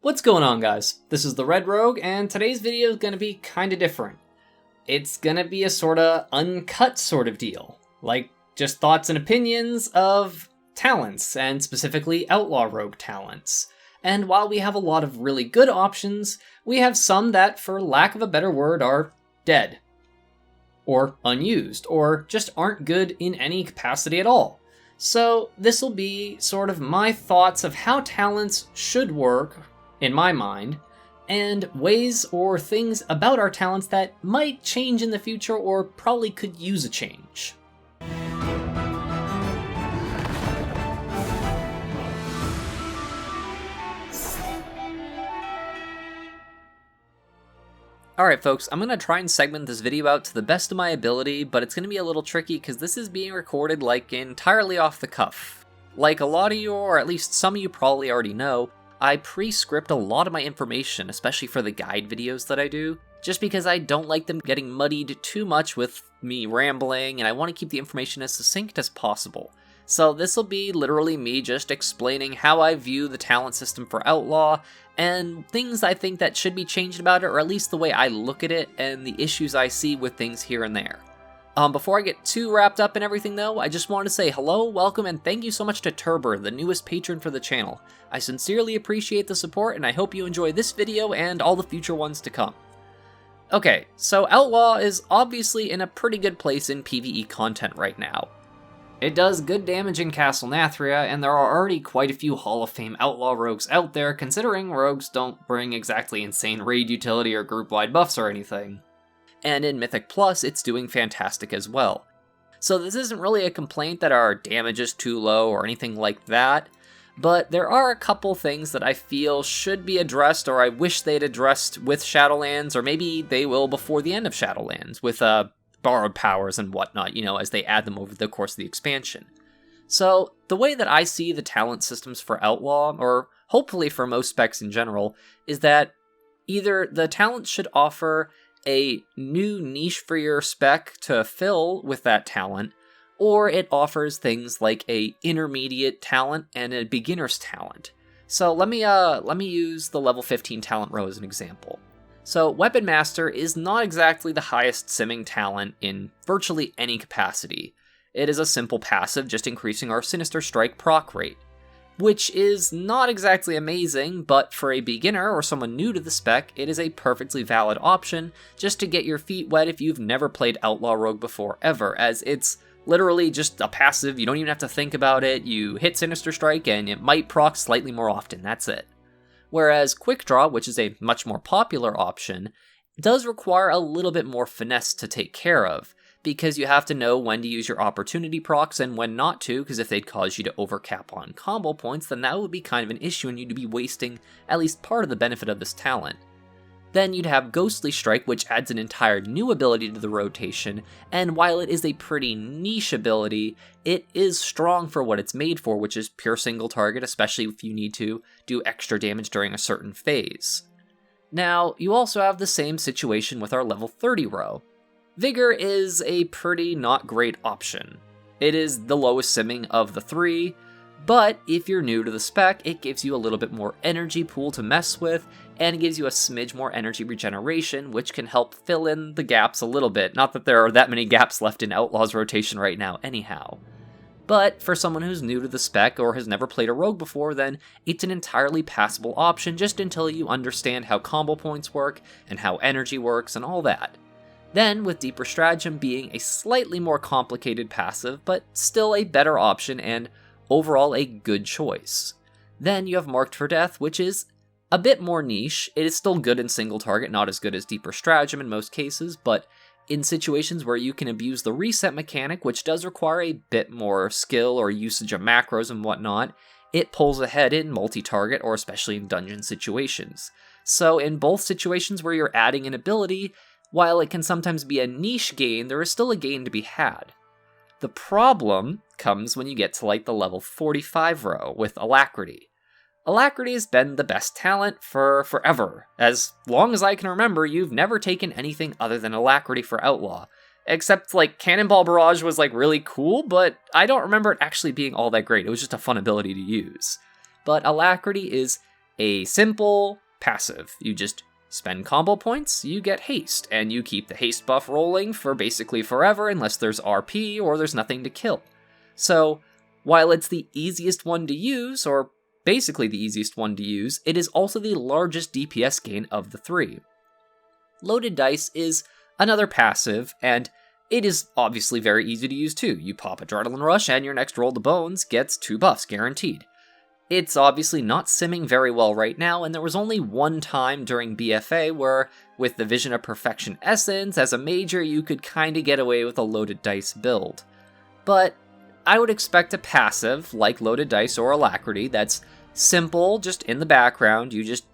What's going on, guys? This is the Red Rogue, and today's video is going to be kind of different. It's going to be a sort of uncut sort of deal. Like, just thoughts and opinions of talents, and specifically Outlaw Rogue talents. And while we have a lot of really good options, we have some that, for lack of a better word, are dead. Or unused, or just aren't good in any capacity at all. So this will be sort of my thoughts of how talents should work, in my mind, and ways or things about our talents that might change in the future or probably could use a change. Alright folks, I'm going to try and segment this video out to the best of my ability, but it's going to be a little tricky because this is being recorded like entirely off the cuff. Like a lot of you, or at least some of you probably already know, I pre-script a lot of my information, especially for the guide videos that I do, just because I don't like them getting muddied too much with me rambling, and I want to keep the information as succinct as possible. So this will be literally me just explaining how I view the talent system for Outlaw, and things I think that should be changed about it, or at least the way I look at it, and the issues I see with things here and there. Before I get too wrapped up in everything though, I just wanted to say hello, welcome, and thank you so much to Terber, the newest patron for the channel. I sincerely appreciate the support, and I hope you enjoy this video and all the future ones to come. Okay, so Outlaw is obviously in a pretty good place in PvE content right now. It does good damage in Castle Nathria, and there are already quite a few Hall of Fame Outlaw rogues out there, considering rogues don't bring exactly insane raid utility or group-wide buffs or anything. And in Mythic Plus, it's doing fantastic as well. So this isn't really a complaint that our damage is too low or anything like that, but there are a couple things that I feel should be addressed, or I wish they'd addressed with Shadowlands, or maybe they will before the end of Shadowlands, with borrowed powers and whatnot, as they add them over the course of the expansion. So the way that I see the talent systems for Outlaw, or hopefully for most specs in general, is that either the talents should offer a new niche for your spec to fill with that talent, or it offers things like a intermediate talent and a beginner's talent. So let me use the level 15 talent row as an example. So Weapon Master is not exactly the highest simming talent in virtually any capacity. It is a simple passive just increasing our Sinister Strike proc rate, which is not exactly amazing, but for a beginner or someone new to the spec, it is a perfectly valid option just to get your feet wet if you've never played Outlaw Rogue before ever, as it's literally just a passive. You don't even have to think about it. You hit Sinister Strike and it might proc slightly more often, that's it. Whereas Quick Draw, which is a much more popular option, does require a little bit more finesse to take care of, because you have to know when to use your opportunity procs and when not to, because if they'd cause you to overcap on combo points, then that would be kind of an issue and you'd be wasting at least part of the benefit of this talent. Then you'd have Ghostly Strike, which adds an entire new ability to the rotation, and while it is a pretty niche ability, it is strong for what it's made for, which is pure single target, especially if you need to do extra damage during a certain phase. Now, you also have the same situation with our level 30 row. Vigor is a pretty not great option. It is the lowest simming of the three, but if you're new to the spec, it gives you a little bit more energy pool to mess with, and it gives you a smidge more energy regeneration, which can help fill in the gaps a little bit. Not that there are that many gaps left in Outlaw's rotation right now anyhow. But for someone who's new to the spec or has never played a rogue before, then it's an entirely passable option just until you understand how combo points work and how energy works and all that. Then, with Deeper Stratagem being a slightly more complicated passive, but still a better option and overall a good choice. Then you have Marked for Death, which is a bit more niche. It is still good in single target, not as good as Deeper Stratagem in most cases, but in situations where you can abuse the reset mechanic, which does require a bit more skill or usage of macros and whatnot, it pulls ahead in multi-target or especially in dungeon situations. So in both situations where you're adding an ability, while it can sometimes be a niche gain, there is still a gain to be had. The problem comes when you get to like the level 45 row with Alacrity. Alacrity has been the best talent for forever. As long as I can remember, you've never taken anything other than Alacrity for Outlaw. Except, like, Cannonball Barrage was, like, really cool, but I don't remember it actually being all that great. It was just a fun ability to use. But Alacrity is a simple passive. You just spend combo points, you get haste, and you keep the haste buff rolling for basically forever unless there's RP or there's nothing to kill. So, while it's the easiest one to use, or basically the easiest one to use, it is also the largest DPS gain of the three. Loaded Dice is another passive, and it is obviously very easy to use too. You pop Adrenaline Rush and your next roll the bones gets 2 buffs, guaranteed. It's obviously not simming very well right now, and there was only one time during BFA where, with the Vision of Perfection Essence, as a major you could kinda get away with a Loaded Dice build. But I would expect a passive, like Loaded Dice or Alacrity, that's simple, just in the background, you just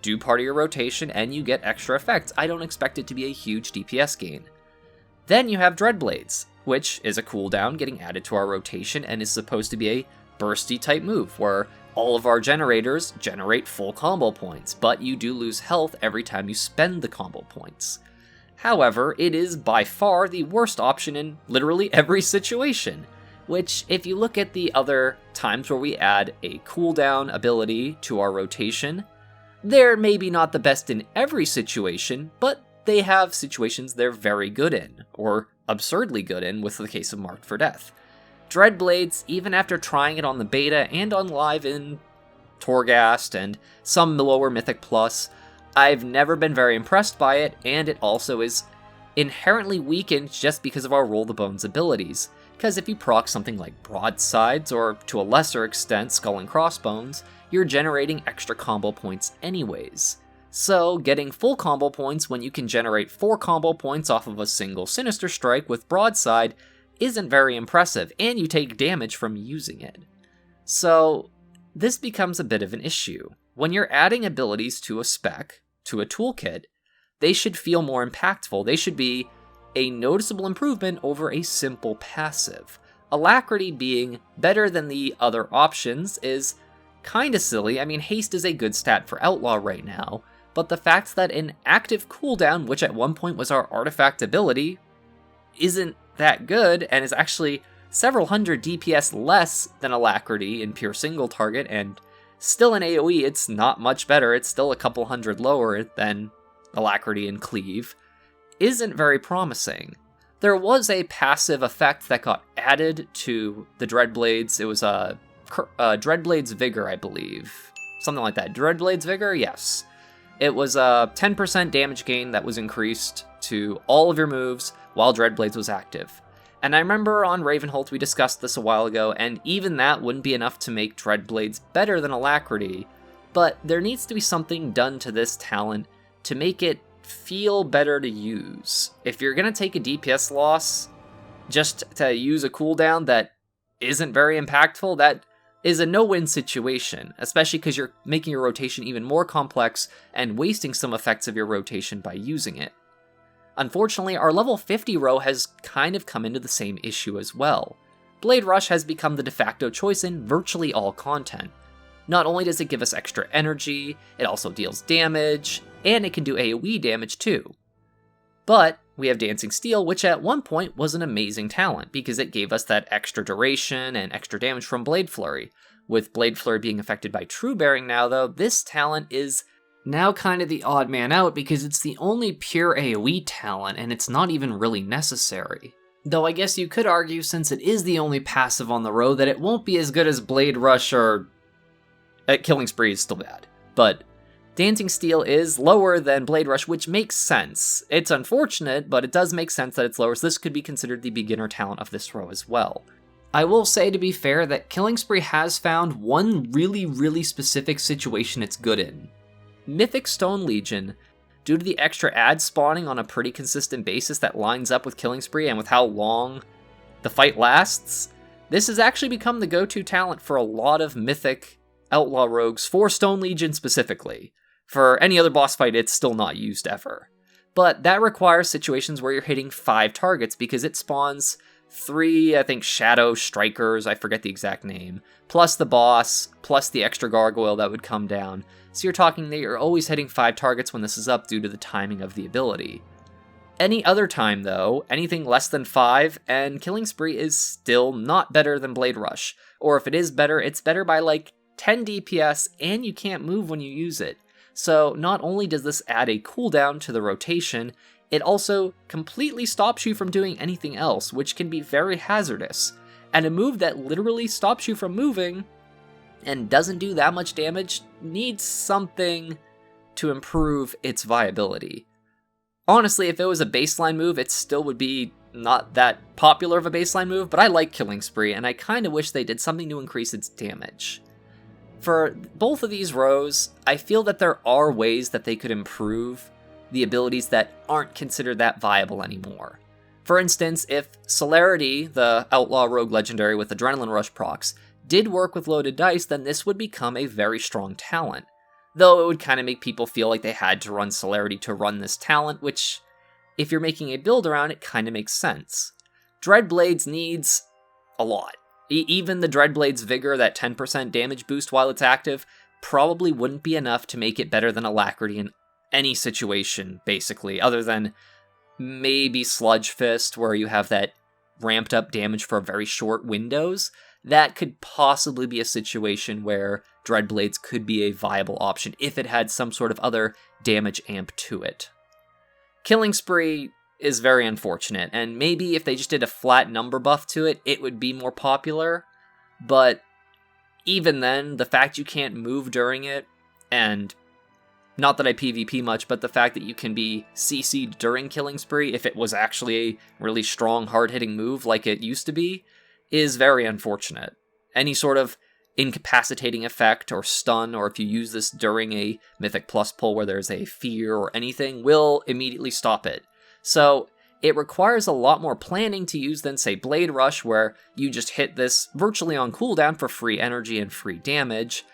do part of your rotation and you get extra effects. I don't expect it to be a huge DPS gain. Then you have Dreadblades, which is a cooldown getting added to our rotation and is supposed to be a bursty type move, where all of our generators generate full combo points, but you do lose health every time you spend the combo points. However, it is by far the worst option in literally every situation, which, if you look at the other times where we add a cooldown ability to our rotation, they're maybe not the best in every situation, but they have situations they're very good in, or absurdly good in with the case of Marked for Death. Dreadblades, even after trying it on the beta and on live in Torghast and some lower Mythic Plus, I've never been very impressed by it, and it also is inherently weakened just because of our Roll the Bones abilities. Because if you proc something like Broadsides, or to a lesser extent Skull and Crossbones, you're generating extra combo points anyways. So getting full combo points when you can generate 4 combo points off of a single Sinister Strike with Broadside isn't very impressive, and you take damage from using it. So this becomes a bit of an issue. When you're adding abilities to a spec, to a toolkit, they should feel more impactful. They should be a noticeable improvement over a simple passive. Alacrity being better than the other options is kinda silly. I mean, haste is a good stat for Outlaw right now, but the fact that an active cooldown, which at one point was our artifact ability, isn't that good, and is actually several hundred DPS less than Alacrity in pure single target, and still in AoE it's not much better, it's still a couple hundred lower than Alacrity and Cleave, isn't very promising. There was a passive effect that got added to the Dreadblades. It was a Dreadblades Vigor, I believe. Something like that. Dreadblades Vigor? Yes. It was a 10% damage gain that was increased to all of your moves while Dreadblades was active. And I remember on Ravenholt we discussed this a while ago, and even that wouldn't be enough to make Dreadblades better than Alacrity, but there needs to be something done to this talent to make it feel better to use. If you're gonna take a DPS loss just to use a cooldown that isn't very impactful, that is a no-win situation, especially because you're making your rotation even more complex and wasting some effects of your rotation by using it. Unfortunately, our level 50 row has kind of come into the same issue as well. Blade Rush has become the de facto choice in virtually all content. Not only does it give us extra energy, it also deals damage, and it can do AoE damage too. But we have Dancing Steel, which at one point was an amazing talent, because it gave us that extra duration and extra damage from Blade Flurry. With Blade Flurry being affected by True Bearing now, though, this talent is now kind of the odd man out, because it's the only pure AoE talent, and it's not even really necessary. Though I guess you could argue, since it is the only passive on the row, that it won't be as good as Blade Rush, or Killing Spree is still bad. But Dancing Steel is lower than Blade Rush, which makes sense. It's unfortunate, but it does make sense that it's lower, so this could be considered the beginner talent of this row as well. I will say, to be fair, that Killing Spree has found one really specific situation it's good in. Mythic Stone Legion, due to the extra ad spawning on a pretty consistent basis that lines up with Killing Spree and with how long the fight lasts, this has actually become the go-to talent for a lot of Mythic Outlaw rogues, for Stone Legion specifically. For any other boss fight, it's still not used ever. But that requires situations where you're hitting 5 targets, because it spawns 3, I think, Shadow Strikers, I forget the exact name, plus the boss, plus the extra gargoyle that would come down. So you're talking that you're always hitting 5 targets when this is up due to the timing of the ability. Any other time, though, anything less than 5, and Killing Spree is still not better than Blade Rush. Or if it is better, it's better by like 10 DPS, and you can't move when you use it. So not only does this add a cooldown to the rotation, it also completely stops you from doing anything else, which can be very hazardous. And a move that literally stops you from moving and doesn't do that much damage needs something to improve its viability. Honestly, if it was a baseline move, it still would be not that popular of a baseline move, but I like Killing Spree, and I kind of wish they did something to increase its damage. For both of these rows, I feel that there are ways that they could improve the abilities that aren't considered that viable anymore. For instance, if Celerity, the Outlaw Rogue Legendary with Adrenaline Rush procs, did work with loaded dice, then this would become a very strong talent. Though it would kind of make people feel like they had to run Celerity to run this talent, which, if you're making a build around it, kind of makes sense. Dreadblades needs a lot. Even the Dreadblade's Vigor, that 10% damage boost while it's active, probably wouldn't be enough to make it better than Alacrity in any situation, basically, other than maybe Sludge Fist, where you have that ramped up damage for very short windows. That could possibly be a situation where Dreadblades could be a viable option if it had some sort of other damage amp to it. Killing Spree is very unfortunate, and maybe if they just did a flat number buff to it, it would be more popular, but even then, the fact you can't move during it, and not that I PvP much, but the fact that you can be CC'd during Killing Spree, if it was actually a really strong, hard-hitting move like it used to be, is very unfortunate. Any sort of incapacitating effect or stun, or if you use this during a Mythic Plus pull where there's a fear or anything, will immediately stop it. So it requires a lot more planning to use than, say, Blade Rush, where you just hit this virtually on cooldown for free energy and free damage,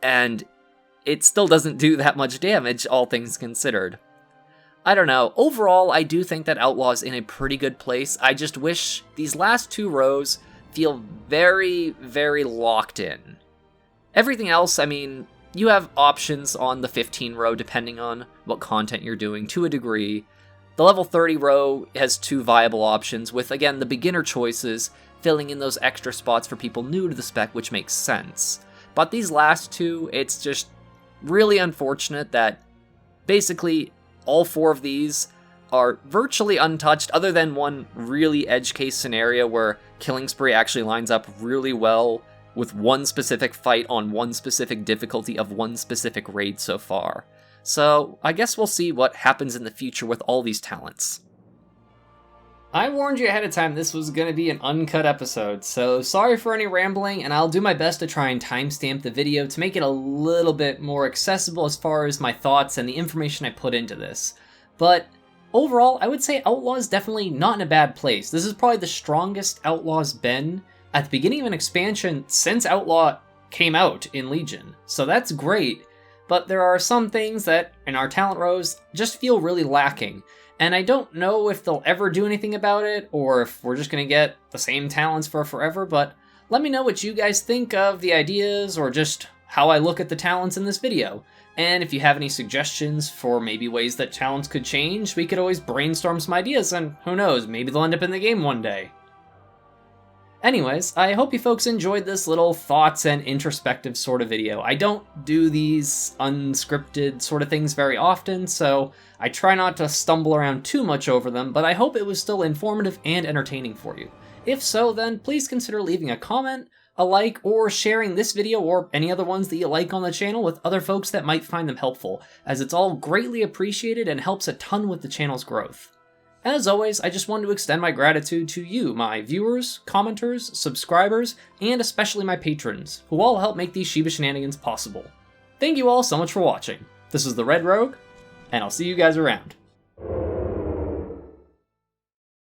and it still doesn't do that much damage, all things considered. I don't know, overall I do think that Outlaw is in a pretty good place. I just wish these last two rows feel very, very locked in. Everything else, I mean, you have options on the 15 row depending on what content you're doing to a degree. The level 30 row has two viable options with, again, the beginner choices filling in those extra spots for people new to the spec, which makes sense. But these last two, it's just really unfortunate that basically all four of these are virtually untouched, other than one really edge case scenario where Killing Spree actually lines up really well with one specific fight on one specific difficulty of one specific raid so far. So I guess we'll see what happens in the future with all these talents. I warned you ahead of time this was going to be an uncut episode, so sorry for any rambling, and I'll do my best to try and timestamp the video to make it a little bit more accessible as far as my thoughts and the information I put into this. But overall, I would say Outlaw is definitely not in a bad place. This is probably the strongest Outlaw's been at the beginning of an expansion since Outlaw came out in Legion, so that's great. But there are some things that, in our talent rows, just feel really lacking. And I don't know if they'll ever do anything about it, or if we're just going to get the same talents for forever, but let me know what you guys think of the ideas, or just how I look at the talents in this video. And if you have any suggestions for maybe ways that talents could change, we could always brainstorm some ideas, and who knows, maybe they'll end up in the game one day. Anyways, I hope you folks enjoyed this little thoughts and introspective sort of video. I don't do these unscripted sort of things very often, so I try not to stumble around too much over them, but I hope it was still informative and entertaining for you. If so, then please consider leaving a comment, a like, or sharing this video or any other ones that you like on the channel with other folks that might find them helpful, as it's all greatly appreciated and helps a ton with the channel's growth. As always, I just wanted to extend my gratitude to you, my viewers, commenters, subscribers, and especially my patrons, who all help make these Shiba Shenanigans possible. Thank you all so much for watching. This is the Red Rogue, and I'll see you guys around.